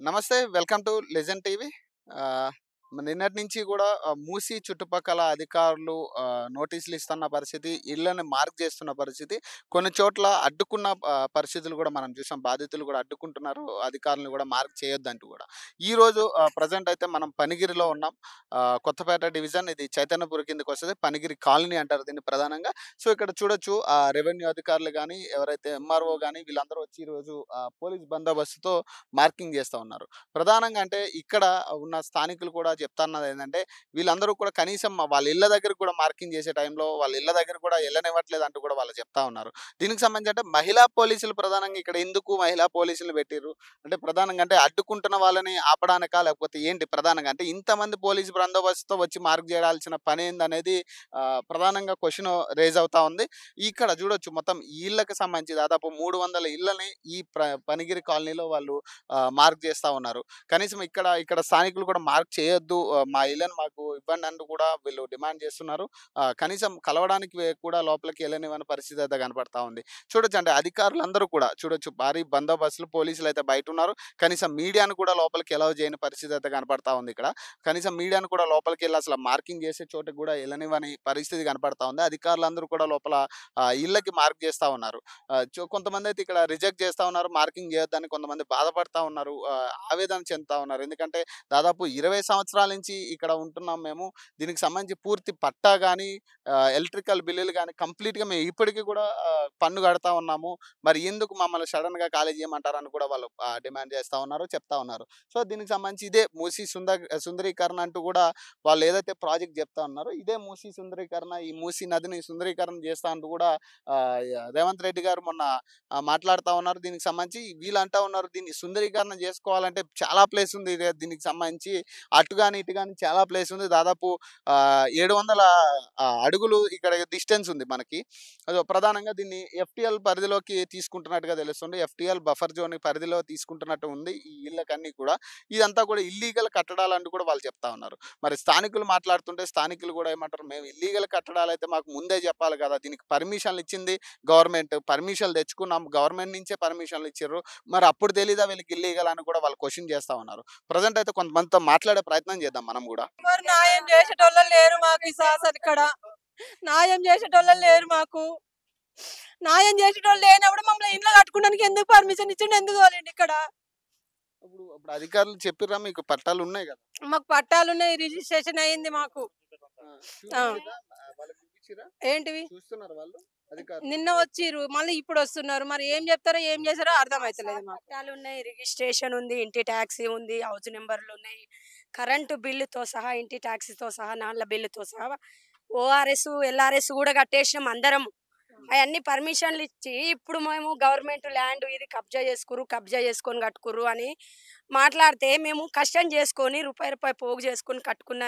నమస్తే. Welcome to legend TV. ఆహ్, నిన్నటి నుంచి గూడా మూసీ చుట్టుపక్కల అధికారులు నోటీసులు ఇస్తున్న పరిస్థితి, ఇళ్ళని మార్క్ చేస్తున్న పరిస్థితి, కొన్ని చోట్ల అడ్డుకున్న పరిస్థితులు గూడా మనం చూసాం. బాధితులు గూడా అడ్డుకుంటున్నారు. అధికారులను గూడా మార్క్ చేయొద్దంటూ గూడా. ఈరోజు ప్రెజెంట్ అయితే మనం పనిగిరిలో ఉన్నాం. కొత్తపేట డివిజన్ ఇది చైతన్యపురి కిందకొస్తది. పనిగిరి కాలనీ అంటారు దీన్ని ప్రధానంగా. సో, ఇక్కడ చూడొచ్చు రెవెన్యూ అధికారులు గాని, ఎవరైతే ఎంఆర్ఓ గాని వీళ్ళందరూ వచ్చి ఈరోజు పోలీస్ బందోబస్తుతో మార్కింగ్ చేస్తా ఉన్నారు. ప్రధానంగా అంటే ఇక్కడ ఉన్న స్థానికులు కూడా చెప్తన్నదేంటంటే, వీళ్ళందరూ కూడా కనీసం వాళ్ళ ఇళ్ళ దగ్గరకి కూడా మార్కింగ్ చేసే టైంలో వాళ్ళ ఇళ్ళ దగ్గర కూడా ఎళ్ళనివ్వట్లేదంటూ కూడా వాళ్ళు చెప్తా ఉన్నారు. దీనికి సంబంధించి అంటే మహిళా పోలీసులు ప్రధానంగా ఇక్కడ ఎందుకు మహిళా పోలీసులు పెట్టిర్రు? అంటే ప్రధానంగా అంటే అడ్డుకుంటున్న వాళ్ళని ఆపడానికా? లేకపోతే ఏంటి ప్రధానంగా? అంటే ఇంతమంది పోలీసు బందోబస్తుతో వచ్చి మార్క్ చేయాల్సిన పనేందనేది ప్రధానంగా క్వెషన్ రైజ్ అవుతా ఉంది. ఇక్కడ చూడొచ్చు మొత్తం ఈ ఇళ్ళకి సంబంధించి దాదాపు 300 ఇళ్ళని ఈ పనిగిరి కాలనీలో వాళ్ళు మార్క్ చేస్తా ఉన్నారు. కనీసం ఇక్కడ స్థానికులు కూడా మార్క్ చేయొద్దు. మా ఇళ్ళని మాకు ఇవ్వండి అంటూ కూడా వీళ్ళు డిమాండ్ చేస్తున్నారు. కనీసం కలవడానికి కూడా లోపలికి ఎళ్ళనివ్వని పరిస్థితి అయితే కనపడతా ఉంది. చూడొచ్చు అంటే అధికారులందరూ కూడా చూడొచ్చు భారీ బందోబస్తులు పోలీసులైతే బయటున్నారు. కనీసం మీడియాను కూడా లోపలికి అలౌ చేయని పరిస్థితి అయితే కనపడతా ఉంది ఇక్కడ. కనీసం మీడియాను కూడా లోపలికెళ్ళి అసలు మార్కింగ్ చేసే చోటుకి కూడా ఎళ్ళనివ్వని పరిస్థితి కనపడతా ఉంది. అధికారులందరూ కూడా లోపల ఇళ్ళకి మార్క్ చేస్తా ఉన్నారు. కొంతమందైతే ఇక్కడ రిజెక్ట్ చేస్తా ఉన్నారు. మార్కింగ్ చేయొద్దని కొంతమంది బాధపడతా ఉన్నారు. ఆవేదన చెందుతా ఉన్నారు. ఎందుకంటే దాదాపు 20 సంవత్సరాల నుంచి ఇక్కడ ఉంటున్నాం మేము. దీనికి సంబంధించి పూర్తి పట్టా గాని, ఎలక్ట్రికల్ బిల్లులు గాని కంప్లీట్‌గా మేము ఇప్పటికి కూడా పన్ను కడతా ఉన్నాము. మరి ఎందుకు మమ్మల్ని సడెన్‌గా ఖాళీ చేయమంటారని కూడా వాళ్ళు డిమాండ్ చేస్తా ఉన్నారు. చెప్తా ఉన్నారు. సో, దీనికి సంబంధించి ఇదే మూసీ సుందరీకరణ అంటూ కూడా వాళ్ళు ఏదైతే ప్రాజెక్ట్ చెప్తా ఉన్నారో ఇదే మూసీ సుందరీకరణ, ఈ మూసీ నదిని సుందరీకరణ చేస్తా అంటూ కూడా రేవంత్ రెడ్డి గారు మొన్న మాట్లాడుతా ఉన్నారు. దీనికి సంబంధించి వీళ్ళు అంటా ఉన్నారు దీన్ని సుందరీకరణ చేసుకోవాలంటే చాలా ప్లేస్ ఉంది. దీనికి సంబంధించి అటు గాని, ఇటు గాని చాలా ప్లేస్ ఉంది. దాదాపు 700 అడుగులు ఇక్కడ డిస్టెన్స్ ఉంది మనకి. ప్రధానంగా దీన్ని ఎఫ్‌టీఎల్ పరిధిలోకి తీసుకుంటున్నట్టుగా తెలుస్తుంది. ఎఫ్‌టీఎల్ బఫర్ జోన్ పరిధిలో తీసుకుంటున్నట్టు ఉంది ఈ ఇళ్ళకన్నీ కూడా. ఇదంతా కూడా ఇల్లీగల్ కట్టడాలంటూ కూడా వాళ్ళు చెప్తా ఉన్నారు. మరి స్థానికులు మాట్లాడుతుంటే స్థానికులు కూడా ఏమంటారు, మేము ఇల్లీగల్ కట్టడాలైతే మాకు ముందే చెప్పాలి కదా! దీనికి పర్మిషన్‌లు ఇచ్చింది గవర్నమెంట్. పర్మిషన్‌లు తెచ్చుకున్నాం. గవర్నమెంట్ నుంచే పర్మిషన్‌లు ఇచ్చిర్రు. మరి అప్పుడు తెలీదా వీళ్ళకి ఇల్లీగల్ అని కూడా వాళ్ళు క్వెషన్ చేస్తా ఉన్నారు. ప్రెజెంట్ అయితే కొంతమందితో మాట్లాడే ప్రయత్నం చేద్దాం మనం గూడా. ఎవరు న్యాయం చేసేటోళ్ళు లేరు మాకు ఈ సాసన ఇక్కడ. న్యాయం చేసేటోళ్ళు లేరు మాకు. న్యాయం చేసేటోళ్ళు లేనప్పుడు మమ్మల్ని ఇండ్లు కట్టుకోవడానికి ఎందుకు పర్మిషన్ ఇచ్చిండు? ఎందుకు తోలిండు ఇక్కడ? అప్పుడు అధికారులు చెప్పిర్రా మీకు పట్టాలున్నాయి గదా! మాకు పట్టాలున్నాయి, రిజిస్ట్రేషన్ అయింది మాకు. ఆ. వాళ్ళకి చూపిచ్చిర్రా? ఏంటివి? చూస్తున్నారా వాళ్ళు అధికారులు? నిన్న వచ్చిర్రు, మళ్ళీ ఇప్పుడు వస్తున్నారు. మరి ఏం చెప్తారో ఏం చేశారో అర్థమైతలేదు మాకు. పట్టాలున్నాయి, రిజిస్ట్రేషన్ ఉంది, ఇంటి ట్యాక్సీ ఉంది, హౌస్ నెంబర్లు ఉన్నాయి, కరెంటు బిల్లుతో సహా, ఇంటి ట్యాక్సీతో సహా, నాళ్ళ బిల్లుతో సహా, ఓఆర్ఎస్ ఎల్ఆర్ఎస్ కూడా కట్టేసినాం అందరం. అవన్నీ పర్మిషన్లు ఇచ్చి ఇప్పుడు మేము గవర్నమెంట్ ల్యాండ్ ఇది కబ్జా చేసుకొని కట్టుకుర్రు అని మాట్లాడితే, మేము కష్టం చేసుకొని రూపాయి పోగు చేసుకొని కట్టుకున్న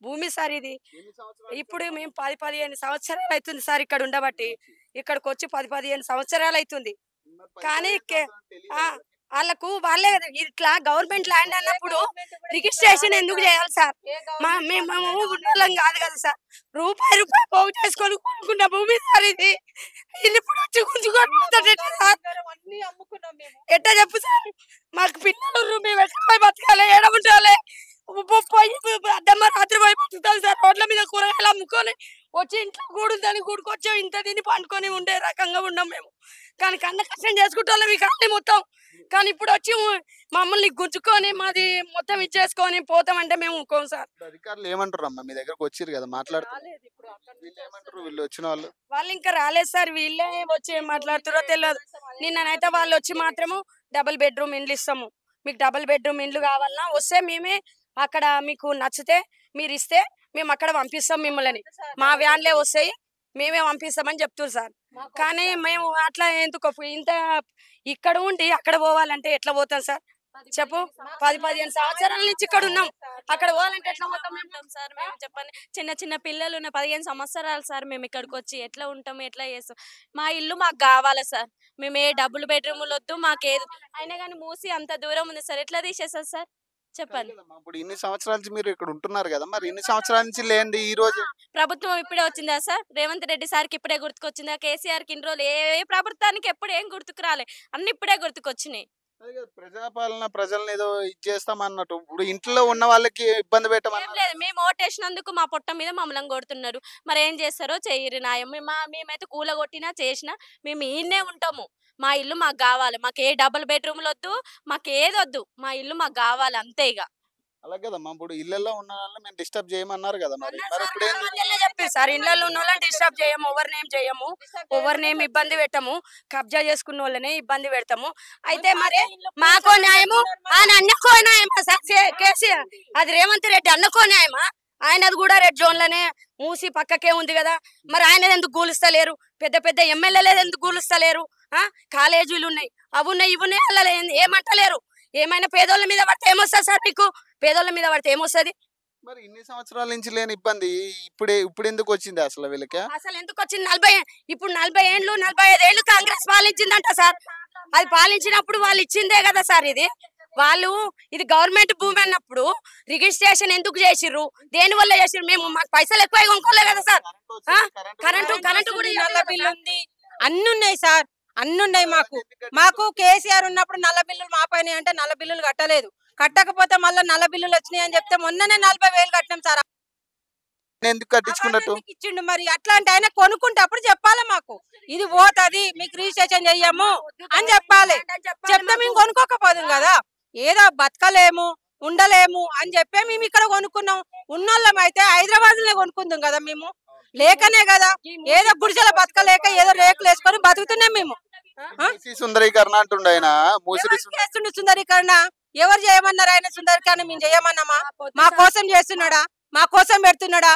భూమి సార్ ఇది. ఎన్ని సంవత్సరాలు ఇప్పుడు మేము 10-15 సంవత్సరాలు అవుతుంది సార్ ఇక్కడ ఉండబట్టి. ఇక్కడికి వచ్చి 10-15 సంవత్సరాలు అవుతుంది. మరి కానీ 15 సంవత్సరాలు తెలీదా? వాళ్ళకు వాళ్ళే ఇట్లా గవర్నమెంట్ ల్యాండ్ అన్నప్పుడు రిజిస్ట్రేషన్ ఎందుకు చేయాలి సార్? మేము ఉన్నోళ్ళం కాదు కదా సార్. రూపాయి పోగు చేసుకొని కొనుక్కున్న భూమి సార్ ఇది. ఇది ఇప్పుడు వచ్చి గుంజుకొని సార్ అన్ని అమ్ముకున్నాం మేము. ఎట్టా చెప్పు సార్? మాకు పిల్లలు మేము ఎట్లా పోయి బతకాలి? ఏడ ఉండాలి? పోయి అద్దమ్మ రాత్రి పోయి బతుకుతాం సార్. రోడ్ల మీద కూరగాయలు అమ్ముకొని వచ్చి ఇంట్లో గూడుందని గూడుకొచ్చాం, ఇంత తిని పండుకొని ఉండే రకంగా ఉన్నాం మేము. కానీ కన్న కష్టం చేసుకుంటాం ఈ కాలనీ మొత్తం. కానీ ఇప్పుడు వచ్చి మమ్మల్ని గుంజుకొని మాది మొత్తం ఇచ్చేసుకొని పోతామంటే మేము ఊకోం సార్. ఇప్పుడు అధికారులు ఏమంటారమ్మా? మీ దగ్గరకు వచ్చిర్రు కదా మాట్లాడుతున్నారు. రాలేదు ఇప్పుడు అక్కడ నుంచి వీళ్ళు ఏమంటారు? వీళ్ళు వచ్చిన వాళ్ళు వాళ్ళు ఇంకా రాలేదు సార్. వీళ్ళే వచ్చి ఏం మాట్లాడుతారో తెలియదు. నిన్ననైతే వాళ్ళు వచ్చి మాత్రము డబుల్ బెడ్రూమ్ ఇండ్లు ఇస్తాము, మీకు డబుల్ బెడ్రూమ్ ఇండ్లు కావాలన్నా వస్తే మేమే అక్కడ మీకు నచ్చితే మీరు ఇస్తే మేము అక్కడ పంపిస్తాం మిమ్మల్ని. మా వ్యాన్లే వస్తాయి, మేమే పంపిస్తామని చెప్తున్నారు సార్. కానీ మేము అట్లా ఎందుకు ఇంత ఇక్కడ ఉండి అక్కడ పోవాలంటే ఎట్లా పోతాం సార్ చెప్పు? 10-15 సంవత్సరాల నుంచి ఇక్కడ ఉన్నాం, అక్కడ పోవాలంటే ఎట్లా పోతాం మేము? ఉంటాం సార్ మేము చెప్పండి. చిన్న చిన్న పిల్లలు ఉన్న 15 సంవత్సరాలు సార్ మేము ఇక్కడికి వచ్చి ఎట్లా ఉంటాం, ఎట్లా చేస్తాం? మా ఇల్లు మాకు కావాలి సార్. మేము ఏ డబుల్ బెడ్రూములు వద్దు మాకేది అయినా కానీ మూసి అంత దూరం ఉంది సార్. ఎట్లా తీసేస్తారు సార్ చెప్పండి? లేదమ్మా, ఇప్పుడు ఇన్ని సంవత్సరాల నుంచి మీరు ఇక్కడ ఉంటున్నారు కదా, మరి ఇన్ని సంవత్సరాల నుంచి లేనిది ఈ రోజు ప్రభుత్వం ఇప్పుడే వచ్చిందా సార్? రేవంత్ రెడ్డి సార్కి ఇప్పుడే గుర్తుకొచ్చిందా? కేసీఆర్కి ఇన్ని రోజులు ఏ ప్రభుత్వానికి ఎప్పుడు ఏం గుర్తుకు రాలే, అన్ని ఇప్పుడే గుర్తుకొచ్చినాయి. అదే కదా ప్రజాపాలన ప్రజల్ని ఏదో ఇది చేస్తామన్నట్టు. ఇప్పుడు ఇంట్లో ఉన్న వాళ్ళకి ఇబ్బంది ఏం పెట్టమన్నారు. లేదు, మేము ఓటేసినందుకు మా పొట్ట మీద మమ్మల్ని కొడుతున్నారు. మరి ఏం చేస్తారో చెయ్యరు న్యాయం. మేమైతే కూలగొట్టినా చేసినా మేము ఈడనే ఉంటాము. మా ఇల్లు మాకు కావాలి. మాకు ఏ డబుల్ బెడ్రూమ్లు వద్దు, మాకు ఏది వద్దు. మా ఇల్లు మాకు కావాలి అంతే ఇక. అలాగే కదమ్మా ఇప్పుడు ఇళ్ళల్లో ఉన్న వాళ్ళని మేము డిస్టర్బ్ చేయమన్నారు కదా మరి. అన్నారు మరి సార్, ఇప్పుడు మన ఏంది? మధ్యలో చెప్పారు సార్, ఇళ్ళల్లో ఉన్న వాళ్ళని డిస్టర్బ్ చేయము, ఎవరినేం చేయము, ఎవరినేం ఇబ్బంది పెట్టము, కబ్జా చేసుకున్న వాళ్ళనే ఇబ్బంది పెడతాము. అయితే మరి మాకో న్యాయము, ఆయన అన్నకో న్యాయమా సార్ కేసీఆర్, అది రేవంత్ రెడ్డి అన్నకో న్యాయమా? ఆయనది కూడా రెడ్ జోన్ లోనే మూసి పక్కకే ఉంది కదా, మరి ఆయన ఎందుకు కూలుస్తలేరు? పెద్ద పెద్ద ఎమ్మెల్యేలు ఎందుకు కూలుస్తలేరు? కాలేజీలు ఉన్నాయి, అవి ఉన్నాయి, ఇవి ఉన్నాయి, అలా ఏమంటలేరు? ఏమైనా పేదోళ్ళ మీద పడితే ఏమొస్తుంది సార్ మీకు? పేదోళ్ళ మీద పడితే ఏమొస్తుంది? మరి ఇన్ని సంవత్సరాల నుంచి లేని ఇబ్బంది ఇప్పుడు ఎందుకు వచ్చింది అసలు వీళ్ళకి? అసలు ఎందుకు వచ్చింది? ఇప్పుడు 40 ఏళ్ళు 45 ఏళ్ళు కాంగ్రెస్ పాలించిందంట సార్. అది పాలించినప్పుడు వాళ్ళు ఇచ్చిందే కదా సార్. ఇది గవర్నమెంట్ భూమి అన్నప్పుడు రిజిస్ట్రేషన్ ఎందుకు చేసిర్రు? దేని వల్ల చేసిర్రు? మాకు పైసలు ఎక్కువ కొనుక్కోలే కదా సార్. కరెంటు కూడా నల్ల బిల్లు ఉంది, అన్ని ఉన్నాయి సార్, అన్ని ఉన్నాయి మాకు కేసీఆర్ ఉన్నప్పుడు నల్ల బిల్లులు మా పైన అంటే నల్ల బిల్లులు కట్టలేదు. కట్టకపోతే మళ్ళీ నల్ల బిల్లులు వచ్చినాయి అని చెప్తే మొన్ననే 40,000 కట్టినాం సార్. ఎందుకు కట్టించుకున్నట్టు? అవన్నీ ఇచ్చిండు. మరి అట్లాంటి ఆయన కొనుక్కుంటే అప్పుడు చెప్పాలి మాకు, ఇది పోతుంది మీకు రిజిస్ట్రేషన్ చెయ్యము అని చెప్పాలి. చెప్తే మేము కొనుక్కోకపోదాం కదా. ఏదో బతకలేము ఉండలేము అని చెప్పి మేము ఇక్కడ కొనుక్కున్నాం. ఉన్నోళ్ళం అయితే హైదరాబాద్ లో కొనుక్కుందాం కదా. మేము లేకనే కదా ఏదో గుడిసెల బతకలేక ఏదో రేకులు వేసుకొని బతుకుతున్నాం మేము. మూసీ సుందరీకరణ అంటుండే ఆయన. చేస్తుండే సుందరీకరణ. ఎవరు చేయమన్నారు ఆయన సుందరీకరణ? మేము చేయమన్నామా? మా కోసం చేస్తున్నాడా? మా కోసం పెడుతున్నాడా?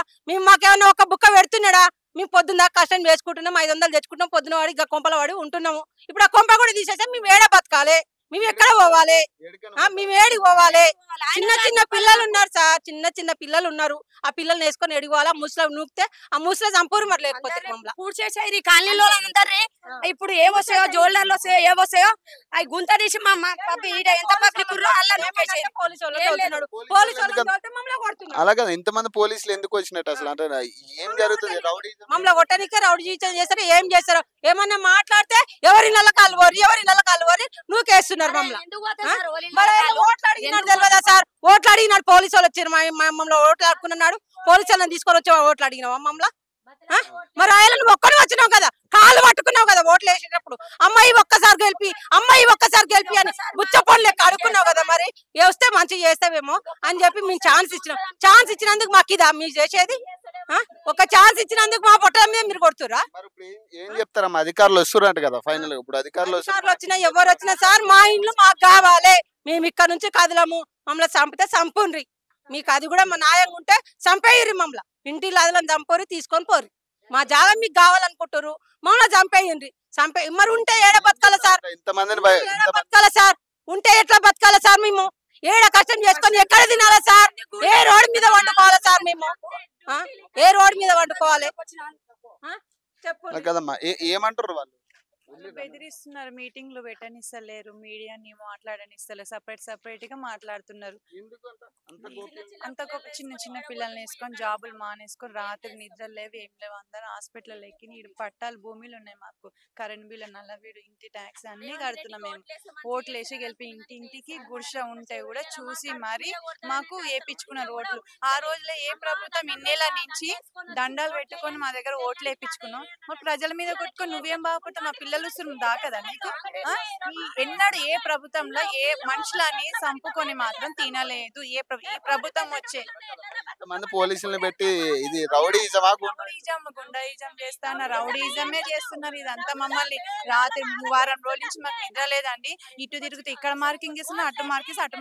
మాకేమన్నా ఒక బుక్క పెడుతున్నాడా? మేము పొద్దున్న దాకా కష్టం చేసుకుంటున్నాం, 500 తెచ్చుకుంటాం, పొద్దున వాడి కొంపల వాడి ఉంటున్నాము. ఇప్పుడు ఆ కొంప కూడా తీసేస్తే మేము ఏడ బతకాలి? మేము ఎక్కడ పోవాలి? మేము ఏడికి పోవాలి? చిన్న చిన్న పిల్లలు ఉన్నారు సార్, చిన్న పిల్లలు ఉన్నారు. ఆ పిల్లల్ని వేసుకొని ఎడిపోవాలా? ముసలి నూకితే ఆ ముసలి చంపూరు మరి, లేకపోతే పూడ్చేసాయి కాలనీలో అందరి. ఇప్పుడు ఏవొస్తాయో జోల్డర్లు వస్తాయో ఏవొస్తాయో అవి గుంత తీసి మా ఎంత పబ్లిక్ అలాగే ఇంతమంది పోలీసులు ఎందుకు వచ్చినట్టు అసలు? అంటే ఏం జరుగుతుంది? మమ్మల్ని కొట్టనికే రౌడీ చేస్తారు. ఏం చేస్తారు? ఏమన్నా మాట్లాడితే ఎవరి నెల కాలువరి నూకేస్తున్నారు మమ్మల్ని. ఓట్లు అడిగినాడు తెలియదా సార్? ఓట్లు అడిగినాడు, పోలీసు వాళ్ళు వచ్చారు మమ్మల్ని ఓట్లు ఆడుకున్నాడు. పోలీసు వాళ్ళని తీసుకొని వచ్చి ఓట్లు అడిగినావా మమ్మల్ని? మరి ఆయన నువ్వు ఒక్కడు వచ్చినావు కదా, కాళ్ళు పట్టుకున్నావు కదా ఓట్లు వేసేటప్పుడు. అమ్మాయి ఒక్కసారి గెలిపి అని బుచ్చపొండు లెక్క అడుక్కున్నావు కదా. మరి వస్తే మంచిగా చేస్తావేమో అని చెప్పి మేము ఛాన్స్ ఇచ్చినాం. ఛాన్స్ ఇచ్చినందుకు మాకు ఇదా మీరు చేసేది? ఒక ఛాన్స్ ఇచ్చినందుకు మా పొట్ట మీద మీరు కొడుతురా? ఏం చెప్తారమ్మా? అధికారులు వస్తున్నారు కదా ఫైనల్. ఇప్పుడు అధికారులు వచ్చినా ఎవరు వచ్చినా సార్ మా ఇంట్లో మాకు కావాలి, మేము ఇక్కడ నుంచి కదలము. మమ్మల్ని చంపితే చంపుండ్రి, మీకు అది కూడా మా న్యాయంగా ఉంటే చంపేయ్రి. మమ్మల్ని ఇంటి లాదలను చంపరి, తీసుకొని పోరు. మా జాగా మీకు కావాలనుకుంటారు, మమ్మల్ని చంపేయండి. మరి ఉంటే ఏడ బతకాల సార్? బతకాల సార్? ఉంటే ఎట్లా బతకాల సార్? మేము ఏడ కష్టం చేసుకొని ఎక్కడ తినాలా సార్? ఏ రోడ్డు మీద వండుకోవాలా సార్? మేము ఏ రోడ్డు మీద వండుకోవాలి? చెప్పు కదమ్మా. ఏమంటారు వాళ్ళు? బెదిరిస్తున్నారు, మీటింగ్లు పెట్టనిస్తలేరు, మీడియాని మాట్లాడనిస్తలేరు, సపరేట్ గా మాట్లాడుతున్నారు. అంత చిన్న పిల్లల్ని వేసుకొని జాబులు మానేసుకొని రాత్రి నిద్ర లేవు, ఏం లేవు, అందరూ హాస్పిటల్ ఎక్కి నీడు పట్టాలు భూమిలు ఉన్నాయి మాకు, కరెంట్ బిల్లు, నల్లవీడు, ఇంటి ట్యాక్స్ అన్ని కడుతున్నాం. మేము ఓట్లు వేసి గెలిపి ఇంటింటికి గుడిసె ఉంటే కూడా చూసి మరి మాకు వేపించుకున్నారు ఓట్లు. ఆ రోజులో ఏ ప్రభుత్వం ఇన్నేళ్ల నుంచి దండాలు పెట్టుకొని మా దగ్గర ఓట్లు వేపించుకున్నాం. మరి ప్రజల మీద కొట్టుకొని నువ్వేం బాగుపడతావు? మా పిల్లలు దాకదా నీకు? ఎన్నడూ ఏ ప్రభుత్వంలో ఏ మనుషులని చంపుకొని మాత్రం తినలేదు. ఈ ప్రభుత్వం వచ్చే మంది పోలీసులను పెట్టి ఇది రౌడీజమా? గుండాయిజం చేస్తాను, రౌడీజమే చేస్తున్నారు. ఇదంతా మమ్మల్ని రాత్రి 3 వారం రోజుల నుంచి మాకు నిద్ర లేదండి. ఇటు తిరుగుతూ ఇక్కడ మార్కింగ్ చేస్తున్నారు, అటు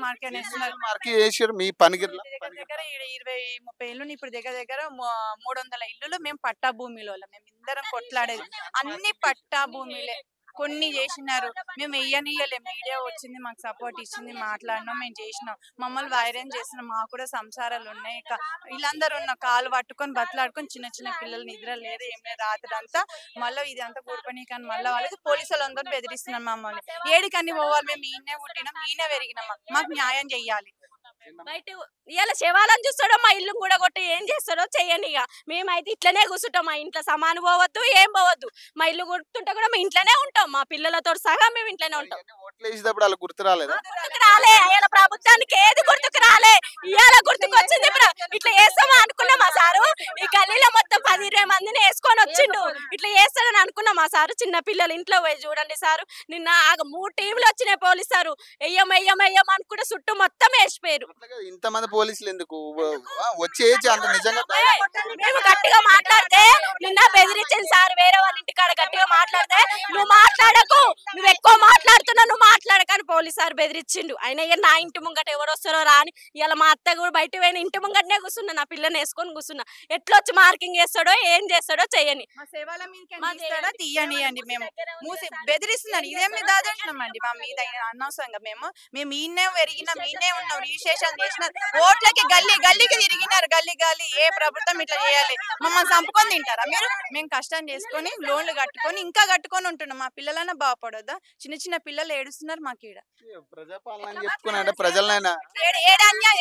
మార్కింగ్ వేస్తున్నారు. మీ పనిగిరి దగ్గర 20-30 ఇల్లు, ఇప్పుడు దగ్గర 300 ఇల్లులు మేము పట్టా భూమిలో. మేము అందరం కొట్లాడేది అన్ని పట్టా భూమిలే. కొన్ని చేసినారు, మేము వెయ్యనియలే. మీడియా వచ్చింది, మాకు సపోర్ట్ ఇచ్చింది, మాట్లాడినాం, మేము చేసినాం. మమ్మల్ని వైరం చేసినాం. మాకు కూడా సంసారాలు ఉన్నాయి. వీళ్ళందరూ ఉన్న కాలు పట్టుకొని బతలాడుకొని చిన్న పిల్లలు నిద్ర లేదు, ఏం లేదు. రాత్రి అంతా మళ్ళీ ఇది అంతా కూర్పని కానీ మళ్ళీ వాళ్ళకి పోలీసులు అందరూ బెదిరిస్తున్నాం. మమ్మల్ని ఏడికన్ని పోవాలి? మేము ఈయనే పుట్టినాం, ఈయనే పెరిగినాం, మాకు న్యాయం చెయ్యాలి. బయట ఇవాళ శవాలను చూస్తాడో మా ఇల్లు కూడా కొట్టి ఏం చేస్తాడో చెయ్యండి. ఇక మేమైతే ఇట్లనే కూర్చుంటాం. మా ఇంట్లో సామాను పోవద్దు, ఏం పోవద్దు. మా ఇల్లు గుర్తుంటే కూడా మేము ఇంట్లోనే ఉంటాం. మా పిల్లలతో సహా మేము ఇంట్లోనే ఉంటాం. ఓట్లు వేసేటప్పుడు అలా గుర్తు రాలేదా? గుర్తుకు రాలే. ఇవాళ ప్రభుత్వానికి ఏది గుర్తుకు రాలే. ఇవాళ గుర్తుకు వచ్చింది. ఇట్లా వేస్తామా అనుకున్నామా సారు? ఈ గల్లీలో మొత్తం 10-20 మందిని వేసుకొని వచ్చిండు. ఇట్లా వేస్తాడని అనుకున్నామా సారు? చిన్న పిల్లలు ఇంట్లో పోయి చూడండి సారు. నిన్న 3 టీంలు వచ్చినాయి పోలీసు సారు. వెయ్యం అనుకుంటే చుట్టూ మొత్తం వేసిపోయారు. ఇంతమంది పోలీసులు ఎందుకు వచ్చే అంత? నిజంగా మేము గట్టిగా మాట్లాడితే నిన్న బెదిరించింది సార్. వేరే వాళ్ళ ఇంటికాడ గట్టిగా మాట్లాడితే నువ్వు మాట్లాడకు, నువ్వు ఎక్కువ మాట్లాడుతున్నావు, నువ్వు మాట్లాడకని పోలీసు సార్ బెదిరించిండు. అయినా నా ఇంటి ముంగట ఎవరు వస్తారో రాని ఇలా మా అత్త కూడా బయట పోయిన ఇంటి ముంగటనే కూర్చున్నా. నా పిల్లని వేసుకొని కూర్చున్నా. ఎట్లా వచ్చి మార్కింగ్ చేస్తాడో ఏం చేస్తాడో చెయ్యని. తీయనియండి. మేము మూసి బెదిరిస్తున్నాను. ఇదేమి దాదాండి మా మీద అనవసరంగా. మేము ఈయనే పెరిగినాం, ఈయనే ఉన్నాం, రిజిస్ట్రేషన్ చేసిన ఓట్లకి గల్లీకి తిరిగినారు. గల్లీ ఏ ప్రభుత్వం ఇట్లా చేయాలి? మమ్మల్ని చంపుకొని తింటారా మీరు? మేము కష్టం చేసుకొని లోన్లు కట్టుకొని ఇంకా కట్టుకొని ఉంటున్నాం. మా పిల్లలైనా బాగుపడొద్దా? చిన్న పిల్లలు ఏడుస్తున్నారు. మాకు ఈడ ప్రజాపాలన చెప్పుకున్నా ప్రజలైనా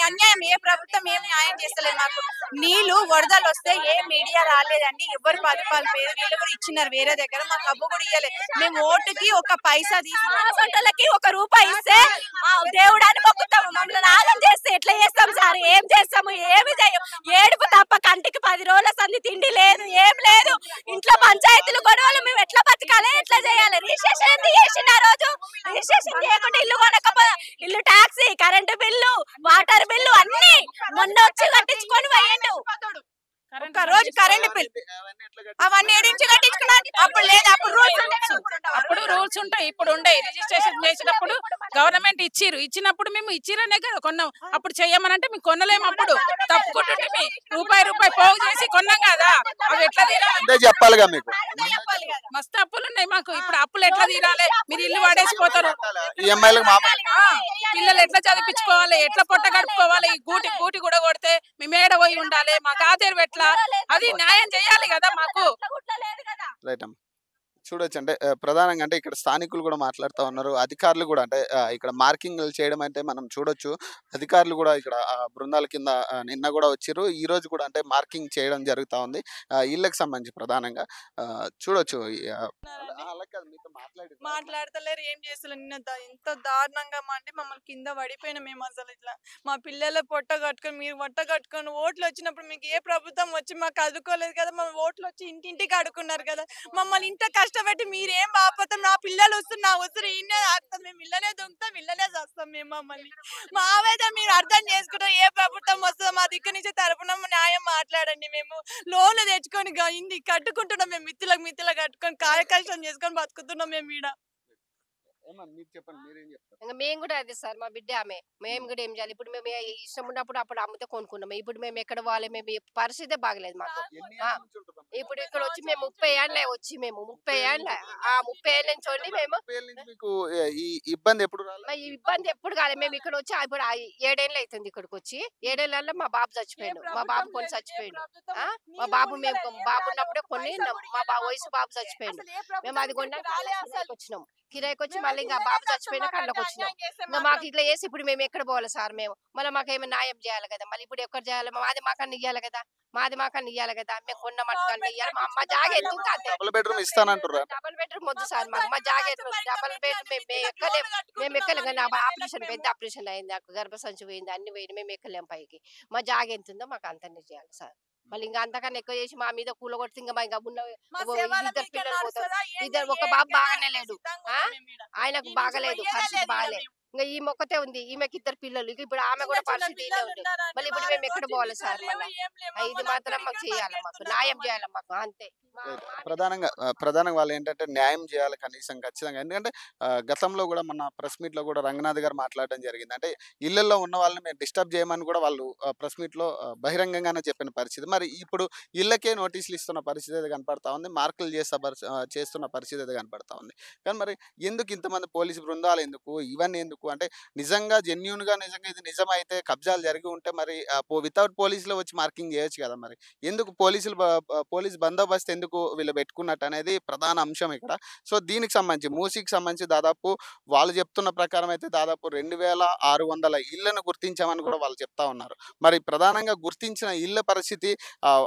అన్యాయం. ఏ ప్రభుత్వం ఏం న్యాయం చేస్తలేదు మాకు. నీళ్లు వరదలు వస్తే ఏ మీడియా రాలేదండి. ఎవరు 10 పేరు వీళ్ళు కూడా ఇచ్చినారు వేరే దగ్గర. మాకు అబ్బు కూడా ఇయ్యలేదు. మేము ఓటుకి 1 పైసా తీసుకుంటలకి 1 రూపాయి ఇస్తే దేవుడు అని మొక్కుతాము. మమ్మల్ని ఆగం చేస్తే ఎట్లా చేస్తాం సార్? ఏం చేస్తాము? ఏమి చేయం. ఏడుపు తప్ప కంటికి 10 రోజుల సంది తిండి లేదు, ఏం లేదు. ఇంట్లో పంచాయతీలు గొడవలు. మేము ఎట్లా బతకాలి? ఎట్లా చేయాలి? రిజిస్ట్రేషన్ ఎందుకు చేసిన రోజు? రిజిస్ట్రేషన్ చేయకుండా ఇల్లు కొనకపోతే ఇల్లు taxi, current bill, water bill అన్ని మొన్న వచ్చి కట్టించుకొని పోయిండు. ఒక్క రోజు కరెంట్ బిల్ అవన్నీ ఏడించి కట్టించుకున్నాను. అప్పుడు లేదు. అప్పుడు రూల్స్ ఉంటాయి, ఇప్పుడు ఉండే. రిజిస్ట్రేషన్ చేసినప్పుడు గవర్నమెంట్ ఇచ్చినప్పుడు మేము ఇచ్చిరనే కదా కొన్నాం. అప్పుడు చెయ్యమనంటే మేము కొనలేము. అప్పుడు తప్పుకుంటుంటే రూపాయి పోగు చేసి కొన్నాం కదా. అవి ఎట్లా తీరాలి చెప్పాలిగా మీకు? మస్తు అప్పులు ఉన్నాయి మాకు. ఇప్పుడు అప్పులు ఎట్లా తీరాలి? మీరు ఇల్లు వాడేసిపోతారు. పిల్లలు ఎట్లా చదివించుకోవాలి? ఎట్లా పొట్ట గడుపుకోవాలి? గూటి కూడా కొడితే మేము ఏడ పోయి ఉండాలి? మాకు ఆదేరు ఎట్లా? అది న్యాయం చేయాలి కదా మాకు. రైట్ అమ్మ, చూడొచ్చు. అంటే ప్రధానంగా అంటే ఇక్కడ స్థానికులు కూడా మాట్లాడుతూ ఉన్నారు. అధికారులు కూడా అంటే ఇక్కడ మార్కింగ్లు చేయడం అంటే మనం చూడొచ్చు. అధికారులు కూడా ఇక్కడ బృందాల కింద నిన్న కూడా వచ్చారు. ఈ రోజు కూడా అంటే మార్కింగ్ చేయడం జరుగుతూ ఉంది ఇళ్ళకి సంబంధించి ప్రధానంగా. చూడొచ్చు. మాట్లాడతలేరు, ఏం చేస్తలేరు. నిన్న ఎంత దారుణంగా అంటే మమ్మల్ని కింద పడిపోయినా మేము అసలు ఇట్లా మా పిల్లల పొట్ట కట్టుకొని మీరు పొట్ట కట్టుకొని ఓట్లు వచ్చినప్పుడు మీకు ఏ ప్రభుత్వం వచ్చి మాకు అదుకోలేదు కదా. మా ఓట్లు వచ్చి ఇంటింటికి అడుకున్నారు కదా. మమ్మల్ని ఇంత కష్టపెట్టి మీరేం బాపోతాం? నా పిల్లలు వస్తారు ఈయనే ఆడుతాం. మేము ఇళ్ళనే దొంగతాం, ఇళ్ళనే చేస్తాం. మేము మమ్మల్ని మా ఆవేదన మీరు అర్థం చేసుకుంటాం. ఏ ప్రభుత్వం వస్తుందో మా దిక్కు నుంచి తరపున న్యాయం మాట్లాడండి. మేము లోన్లు తెచ్చుకొని ఇంది కట్టుకుంటున్నాం. మేము మిత్తులకు కట్టుకొని కష్టం చేసుకొని బతుకుతున్నాం మేము ఈడ. మేము కూడా అదే సార్. మా బిడ్డ ఆమె. మేము కూడా ఏం చేయాలి? ఇప్పుడు మేము ఇష్టం ఉన్నప్పుడు అప్పుడు అమ్మితే కొనుక్కున్నాము. ఇప్పుడు మేము ఎక్కడ పోవాలి? మేము పరిస్థితే బాగలేదు మాకు. ఇప్పుడు ఇక్కడ వచ్చి మేము 30 ఏళ్ళ వచ్చి మేము 30 ఏళ్ళ 30 ఏళ్ళ నుంచి ఉండి మేము ఇబ్బంది ఎప్పుడు కాలేదు. మేము ఇక్కడ వచ్చి ఇప్పుడు 7 ఏళ్ళు అవుతుంది. ఇక్కడికి వచ్చి 7 ఏళ్ళ మా బాబు చచ్చిపోయాడు. మా బాబు కొని చచ్చిపోయాడు. మా బాబు మేము బాబు ఉన్నప్పుడే కొన్ని మా వయసు బాబు చచ్చిపోయాడు. మేము అది కొన్నాక వచ్చినాం. కిరాయికి వచ్చి మళ్ళీ ఇంకా బాబు చచ్చిపోయినా కళ్ళకి వచ్చినాం. ఇంకా మాకు ఇట్లా చేసి ఇప్పుడు మేము ఎక్కడ పోవాలి సార్? మేము మళ్ళీ మాకేమో న్యాయం చేయాలి కదా. మళ్ళీ ఇప్పుడు ఎక్కడ చేయాలి? మాది మాకన్నా ఇయ్యాలి కదా. మేము కొన్న మట్టుకన్నా ఇయ్యాలి. మా జాగ ఎంత? డబుల్ బెడ్రూమ్ ఇస్తానంటారు. డబుల్ బెడ్రూమ్ వద్దు సార్ మాకు. మా జాగ డబుల్ బెడ్రూమ్ మేము ఎక్కలేము. కానీ ఆపరేషన్ పెద్ద ఆపరేషన్ అయింది. నాకు గర్భసంచి పోయింది, అన్ని పోయింది. మేము ఎక్కలేము పైకి. మా జాగ ఎంత ఉందో మాకు అంతనే చేయాలి సార్. మళ్ళీ ఇంకా అంతకన్నా ఎక్కువ చేసి మా మీద కూల కొడితే ఇంకా ఇంకా ఉన్న 2 పిల్లలు పోతారు. ఒక బాబు బాగానే లేడు, ఆయనకు బాగలేదు, పరిస్థితి బాగలేదు. ఇంకా ఈ మొక్కతే ఉంది. ఈమెకి 2 పిల్లలు. ఇప్పుడు ఆమె కూడా పరిస్థితి ఉంది. మళ్ళీ ఇప్పుడు మేము ఎక్కడ పోవాలి సార్? మళ్ళీ ఇది మాత్రం మాకు చేయాలి, మాకు న్యాయం చేయాలి మాకు అంతే. ప్రధానంగా వాళ్ళు ఏంటంటే న్యాయం చేయాలి కనీసం ఖచ్చితంగా. ఎందుకంటే గతంలో కూడా మన ప్రెస్ మీట్ లో కూడా రంగనాథ్ గారు మాట్లాడడం జరిగింది. అంటే ఇళ్లలో ఉన్న వాళ్ళని మేము డిస్టర్బ్ చేయమని కూడా వాళ్ళు ప్రెస్ మీట్ లో బహిరంగంగానే చెప్పిన పరిస్థితి. మరి ఇప్పుడు ఇళ్ళకే నోటీసులు ఇస్తున్న పరిస్థితి అయితే కనపడతా ఉంది. మార్కులు చేస్తున్న పరిస్థితి అయితే కనపడతా ఉంది. కానీ మరి ఎందుకు ఇంతమంది పోలీసు బృందాలు ఎందుకు? ఇవన్నీ ఎందుకు? ఎందుకు అంటే నిజంగా జెన్యూన్‌గా నిజంగా ఇది నిజమైతే కబ్జాలు జరిగి ఉంటే మరి వితౌట్ పోలీస్‌లో వచ్చి మార్కింగ్ చేయొచ్చు కదా మరి. ఎందుకు పోలీసులు పోలీస్ బందోబస్తు ఎందుకు వీళ్ళు పెట్టుకున్నట్టు అనేది ప్రధాన అంశం ఇక్కడ. సో, దీనికి సంబంధించి మూసీకి సంబంధించి దాదాపు వాళ్ళు చెప్తున్న ప్రకారం అయితే దాదాపు 2600 ఇళ్లను గుర్తించామని కూడా వాళ్ళు చెప్తా ఉన్నారు. మరి ప్రధానంగా గుర్తించిన ఇళ్ళ పరిస్థితి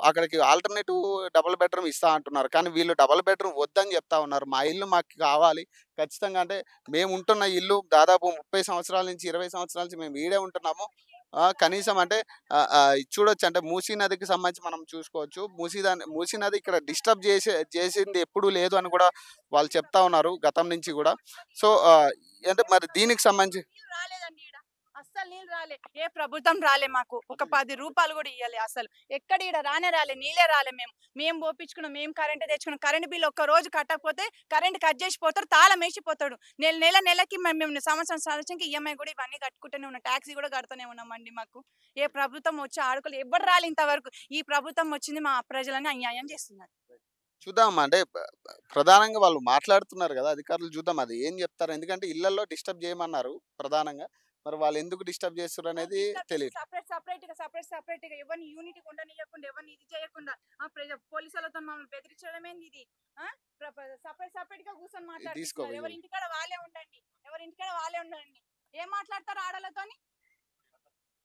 అక్కడికి ఆల్టర్‌నేటివ్ డబుల్ బెడ్‌రూమ్ ఇస్తా అంటున్నారు. కానీ వీళ్ళు డబుల్ బెడ్‌రూమ్ వద్దని చెప్తా ఉన్నారు. మా ఇల్లు మాకు కావాలి ఖచ్చితంగా అంటే మేము ఉంటున్న ఇల్లు దాదాపు 30 సంవత్సరాల నుంచి 20 సంవత్సరాల నుంచి మేము ఈడే ఉంటున్నాము. కనీసం అంటే చూడొచ్చు అంటే మూసీ నదికి సంబంధించి మనం చూసుకోవచ్చు. మూసీ నది ఇక్కడ డిస్టర్బ్ చేసింది ఎప్పుడూ లేదు అని కూడా వాళ్ళు చెప్తా ఉన్నారు గతం నుంచి కూడా. సో, అంటే మరి దీనికి సంబంధించి నీళ్ళు రాలేదండి ఈడ. అస్సలు నీళ్ళు రాలే. ఏ ప్రభుత్వం రాలే మాకు. ఒక 10 రూపాయలు కూడా ఇయ్యలే అసలు. ఎక్కడ ఈడ రాలే. నీళ్ళే రాలే మేము. మేము పోపించుకున్నాం. మేము కరెంట్ తెచ్చుకున్నాం. కరెంట్ బిల్ ఒక్క రోజు కట్టకపోతే కరెంట్ కట్ చేసి పోతాడు. తాళం వేసిపోతాడు. నెలకి మేము సంవత్సరానికి ఈఎంఐ కూడా ఇవన్నీ కట్టుకుంటూనే ఉన్నాం. ట్యాక్సీ కూడా కడుతూనే ఉన్నామండి మాకు. ఏ ప్రభుత్వం వచ్చి ఆడుకోలేదు. ఎవ్వరు రాలే ఇంతవరకు. ఈ ప్రభుత్వం వచ్చింది మా ప్రజలని అన్యాయం చేస్తున్నారు. చూద్దాం అంటే ప్రధానంగా వాళ్ళు మాట్లాడుతున్నారు కదా అధికారులు, చూద్దాం అది ఏం చెప్తారు. ఎందుకంటే ఇళ్లలో డిస్టర్బ్ చేయమన్నారు ప్రధానంగా. మరి వాళ్ళు ఎందుకు డిస్టర్బ్ చేస్తున్నారు అనేది తెలియదు. సెపరేట్ గా ఎవరిని యూనిటీ ఉండనియకుండా ఎవరిని ఇది చేయకుండా పోలీసులతో మమ్మల్ని బెదిరించడం ఏంది ఇది? సెపరేట్ గా కూర్చొని మాట్లాడుతున్నారు. ఎవరి ఇంటికాడ వాళ్ళే ఉండండి. ఏం మాట్లాడతారు ఆడలతోని?